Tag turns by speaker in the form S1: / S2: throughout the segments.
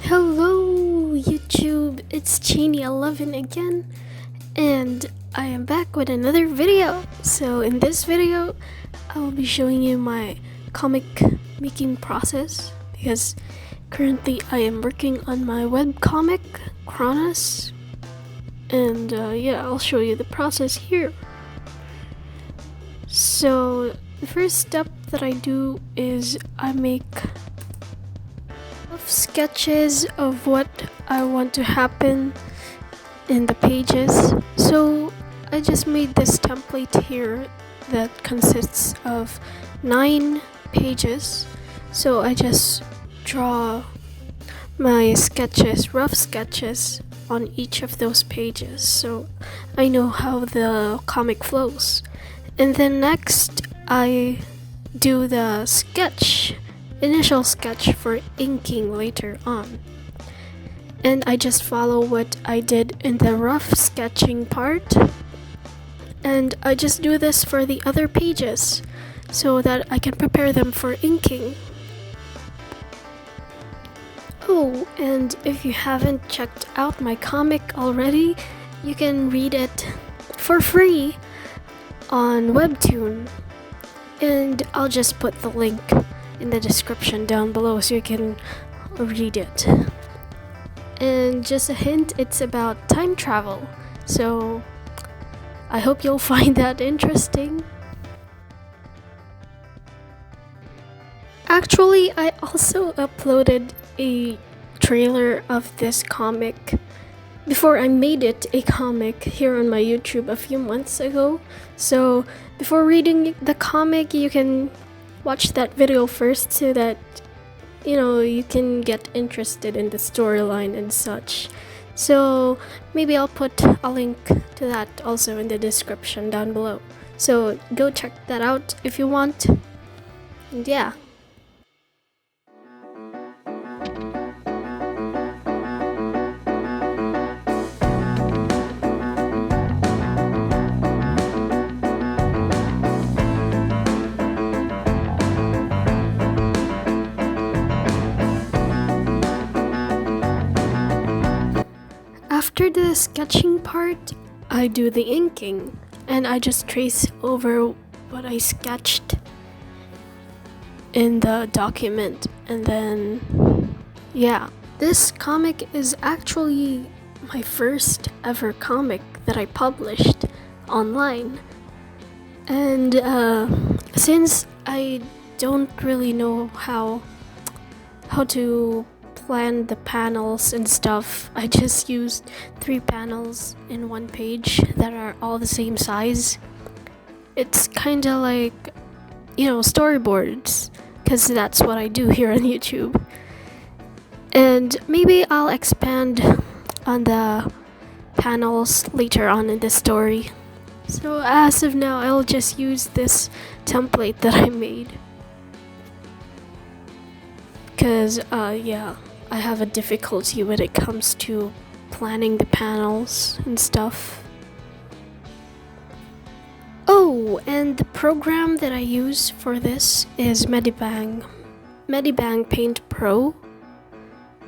S1: Hello YouTube, it's Cheney11 again, and I am back with another video. So in this video, I will be showing you my comic making process, because currently I am working on my webcomic, CHRONOS, and I'll show you the process here. So the first step that I do is I make sketches of what I want to happen in the pages. So I just made this template here that consists of 9 pages. So I just draw my sketches, rough sketches on each of those pages, so I know how the comic flows. And then next I do the initial sketch for inking later on. And I just follow what I did in the rough sketching part, and I just do this for the other pages so that I can prepare them for inking. Oh, and if you haven't checked out my comic already, you can read it for free on Webtoon, and I'll just put the link in the description down below so you can read it. And just a hint, it's about time travel, so I hope you'll find that interesting. Actually, I also uploaded a trailer of this comic before I made it a comic here on my YouTube a few months ago. So before reading the comic, you can watch that video first so that you can get interested in the storyline and such. So maybe I'll put a link to that also in the description down below, so go check that out if you want. And yeah. After the sketching part, I do the inking, and I just trace over what I sketched in the document. And then this comic is actually my first ever comic that I published online. And since I don't really know how to plan the panels and stuff, I just used 3 panels in one page that are all the same size. It's kind of like, storyboards, because that's what I do here on YouTube. And maybe I'll expand on the panels later on in the story. So as of now, I'll just use this template that I made, because I have a difficulty when it comes to planning the panels and stuff. Oh, and the program that I use for this is Medibang Paint Pro.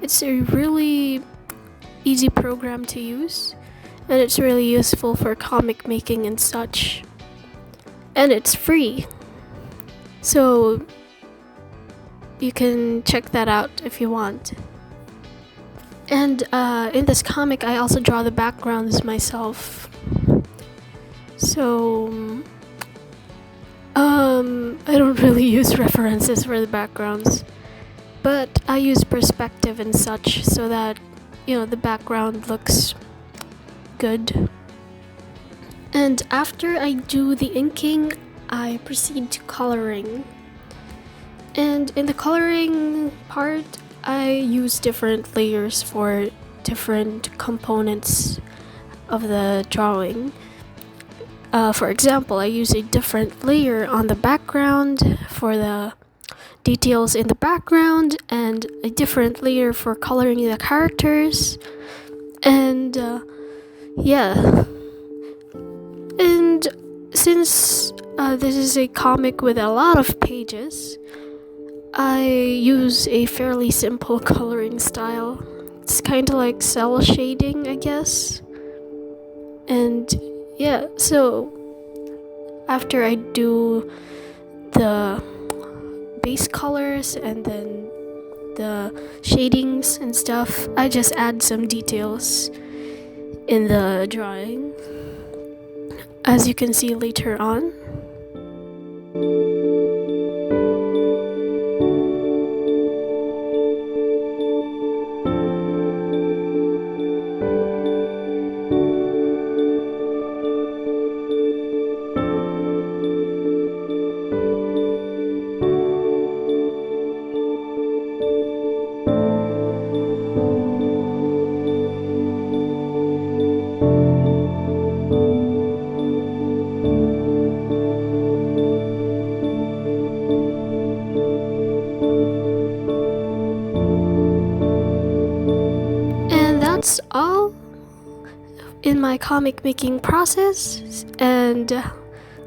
S1: It's a really easy program to use, and it's really useful for comic making and such. And it's free, so you can check that out if you want. And in this comic, I also draw the backgrounds myself. So I don't really use references for the backgrounds, but I use perspective and such so that the background looks good. And after I do the inking, I proceed to coloring. And in the coloring part, I use different layers for different components of the drawing. For example, I use a different layer on the background for the details in the background, and a different layer for coloring the characters. And and since this is a comic with a lot of pages, I use a fairly simple coloring style. It's kind of like cell shading, I guess. And yeah, so after I do the base colors and then the shadings and stuff, I just add some details in the drawing, as you can see later on. That's all in my comic making process. And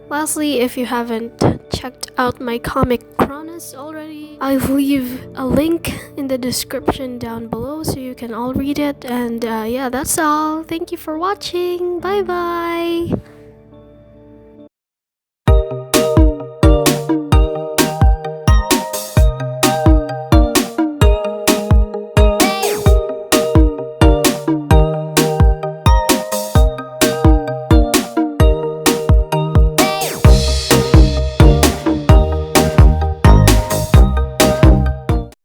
S1: lastly, if you haven't checked out my comic CHRONOS already, I'll leave a link in the description down below so you can all read it. And yeah, that's all. Thank you for watching. Bye bye.